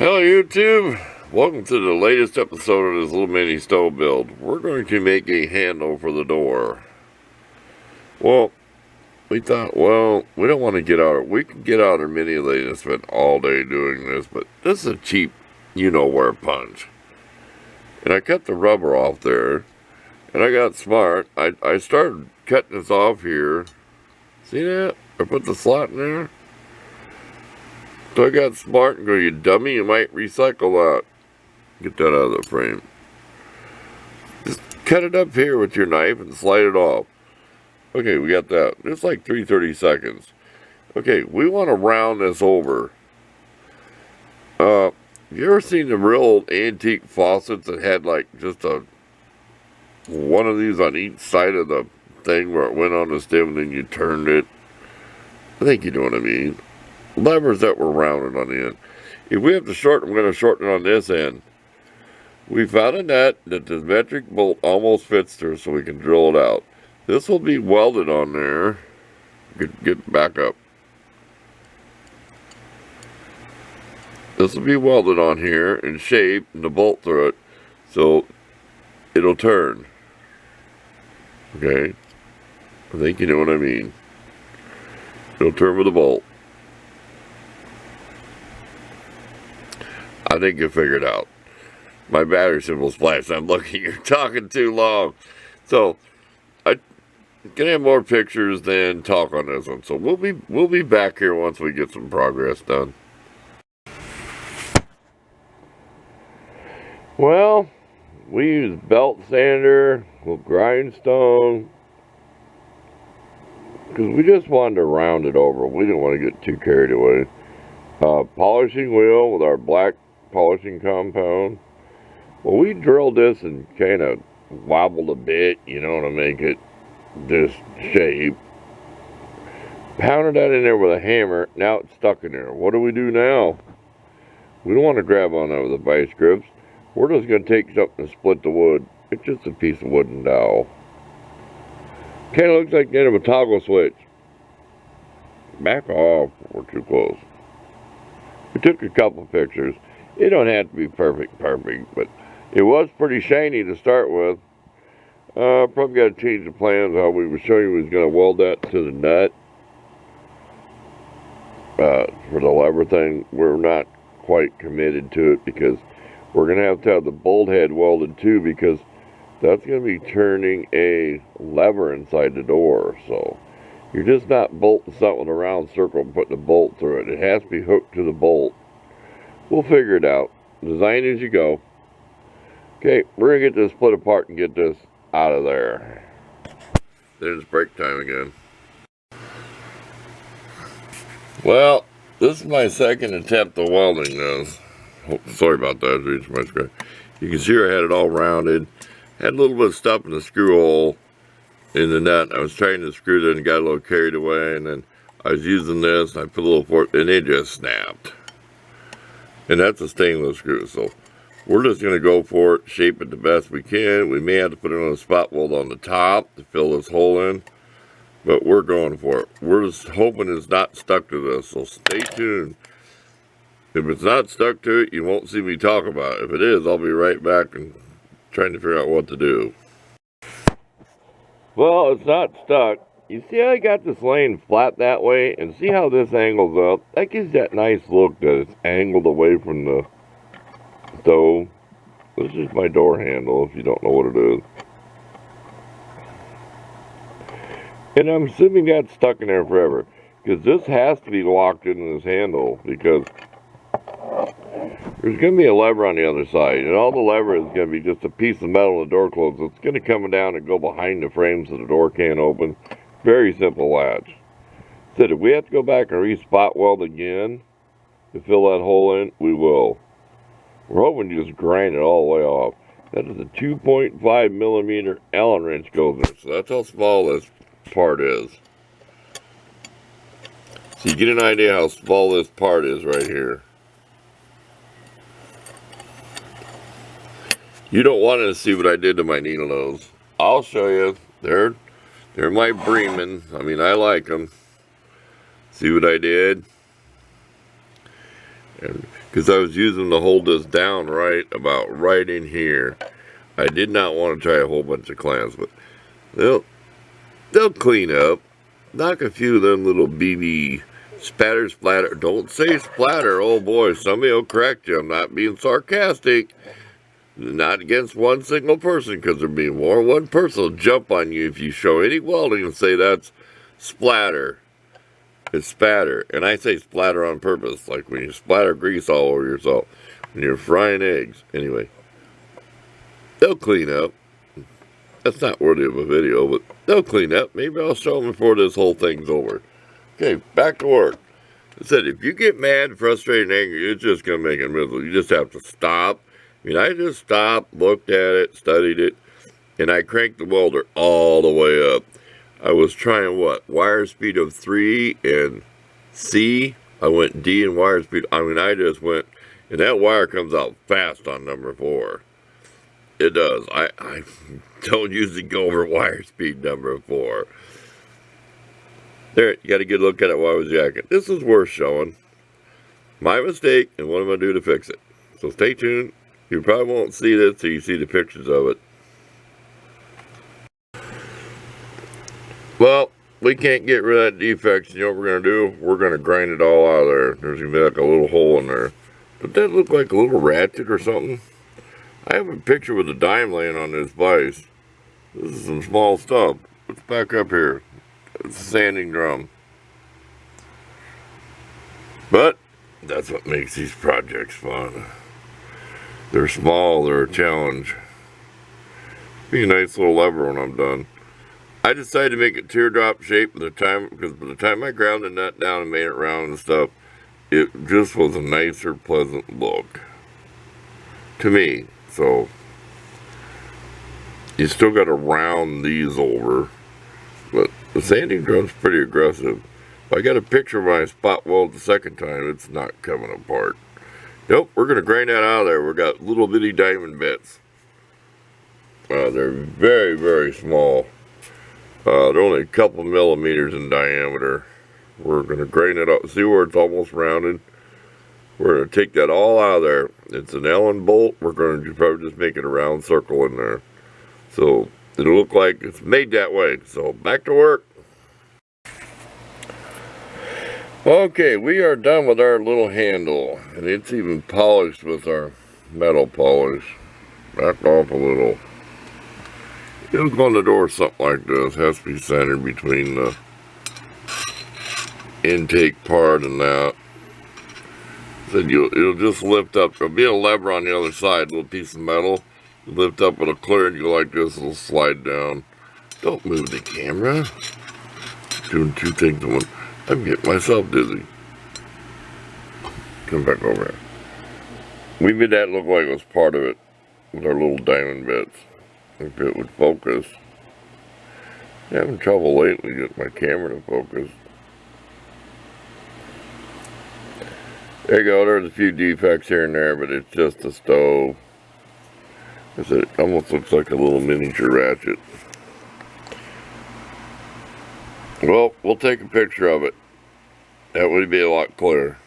Hello YouTube, welcome to the latest episode of this little mini stove build. We're going to make a handle for the door. Well, we thought, we don't want to get out, we can get out our mini lathe and spend all day doing this, but this is a cheap, you-know-where punch. And I cut the rubber off there, and I got smart. I started cutting this off here. See that? I put the slot in there. So I got smart and go, you dummy, you might recycle that. Get that out of the frame. Just cut it up here with your knife and slide it off. Okay, we got that. It's like 3/30 seconds. Okay, we want to round this over. Have you ever seen the real old antique faucets that had like just one of these on each side of the thing where it went on the stem and then you turned it? I think you know what I mean. Levers that were rounded on the end. If we have to shorten, I'm going to shorten it on this end. We found a nut that the metric bolt almost fits through, so we can drill it out. This will be welded on there. Get back up. This will be welded on here in shape, and the bolt through it, so it'll turn. Okay? I think you know what I mean. It'll turn with a bolt. I think you figured out. My battery symbol's flashed. I'm looking. You're talking too long. So I can have more pictures than talk on this one. So we'll be back here once we get some progress done. Well, we use belt sander with grindstone because we just wanted to round it over. We didn't want to get too carried away. Polishing wheel with our black polishing compound. Well, we drilled this and kind of wobbled a bit, to make it this shape. Pounded that in there with a hammer. Now it's stuck in there. What do we do now? We don't want to grab on that with a vice grips. We're just going to take something and split the wood. It's just a piece of wooden dowel. Kind of looks like the end of a toggle switch. Back off. We're too close. We took a couple pictures. It don't have to be perfect, but it was pretty shiny to start with. Probably got to change the plans. How we were showing we was going to weld that to the nut. For the lever thing, we're not quite committed to it because we're going to have the bolt head welded too, because that's going to be turning a lever inside the door. So you're just not bolting something with a round circle and putting a bolt through it. It has to be hooked to the bolt. We'll figure it out. Design as you go. Okay, we're going to get this split apart and get this out of there. Then it's break time again. Well, this is my second attempt at welding this. Oh, sorry about that. Reaching my screen. You can see I had it all rounded. Had a little bit of stuff in the screw hole in the nut. I was trying to screw it and got a little carried away, and then I was using this and I put a little fork and it just snapped. And that's a stainless screw, so we're just going to go for it, shape it the best we can. We may have to put it on a spot weld on the top to fill this hole in, but we're going for it. We're just hoping it's not stuck to this, so stay tuned. If it's not stuck to it, you won't see me talk about it. If it is, I'll be right back and trying to figure out what to do. Well, it's not stuck. You see how I got this laying flat that way? And see how this angles up? That gives that nice look that it's angled away from the stove. This is my door handle, if you don't know what it is. And I'm assuming that's stuck in there forever, because this has to be locked into this handle, because there's going to be a lever on the other side, and all the lever is going to be just a piece of metal and the door closes. It's going to come down and go behind the frame so the door can't open. Very simple latch. Said if we have to go back and re-spot weld again to fill that hole in, we will. We're hoping to just grind it all the way off. That is a 2.5 millimeter Allen wrench goes in, so that's how small this part is. So you get an idea how small this part is right here. You don't want to see what I did to my needle nose. I'll show you. They're my Bremen. I mean, I like them. See what I did? And because I was using to hold this down about right in here. I did not want to try a whole bunch of clamps, but they'll clean up. Knock a few of them little BB splatter. Don't say splatter. Oh boy, somebody will correct you. I'm not being sarcastic. Not against one single person, because there'll be more than one person will jump on you if you show any welding and say that's splatter. It's spatter. And I say splatter on purpose, like when you splatter grease all over yourself when you're frying eggs. Anyway, they'll clean up. That's not worthy of a video, but they'll clean up. Maybe I'll show them before this whole thing's over. Okay, back to work. I said, if you get mad, frustrated, and angry, it's just going to make it miserable. You just have to stop. I mean, I just stopped, looked at it, studied it, and I cranked the welder all the way up. I was trying wire speed of 3 and C. I went D in wire speed. I mean, I just went, and that wire comes out fast on number 4. It does. I don't usually go over wire speed number 4. There, you got a good look at it while I was jacking. This is worth showing. My mistake, and what I'm going to do to fix it. So stay tuned. You probably won't see this till you see the pictures of it. Well, we can't get rid of that defect. You know what we're going to do? We're going to grind it all out of there. There's going to be like a little hole in there. Does that look like a little ratchet or something? I have a picture with a dime laying on this vise. This is some small stuff. Let's back up here. It's a sanding drum. But that's what makes these projects fun. They're small, they're a challenge. Be a nice little lever when I'm done. I decided to make it teardrop shape because by the time I ground the nut down and made it round and stuff, it just was a nicer, pleasant look to me. So you still got to round these over, but the sanding drum's pretty aggressive. If I got a picture of my spot weld the second time, it's not coming apart. Nope, we're going to grind that out of there. We've got little bitty diamond bits. They're very, very small. They're only a couple millimeters in diameter. We're going to grind it up. See where it's almost rounded? We're going to take that all out of there. It's an Allen bolt. We're going to probably just make it a round circle in there. So it'll look like it's made that way. So back to work. Okay, we are done with our little handle, and it's even polished with our metal polish. Back off a little. It'll go on the door something like this. Has to be centered between the intake part and that. Then it'll just lift up. There'll be a lever on the other side, a little piece of metal. You lift up, it'll clear, and you go like this, it'll slide down. Don't move the camera. Doing two things at once. I'm getting myself dizzy. Come back over here. We made that look like it was part of it with our little diamond bits. If it would focus. I'm having trouble lately getting my camera to focus. There you go, there's a few defects here and there, but it's just a stove. It almost looks like a little miniature ratchet. Well, we'll take a picture of it. That would be a lot clearer.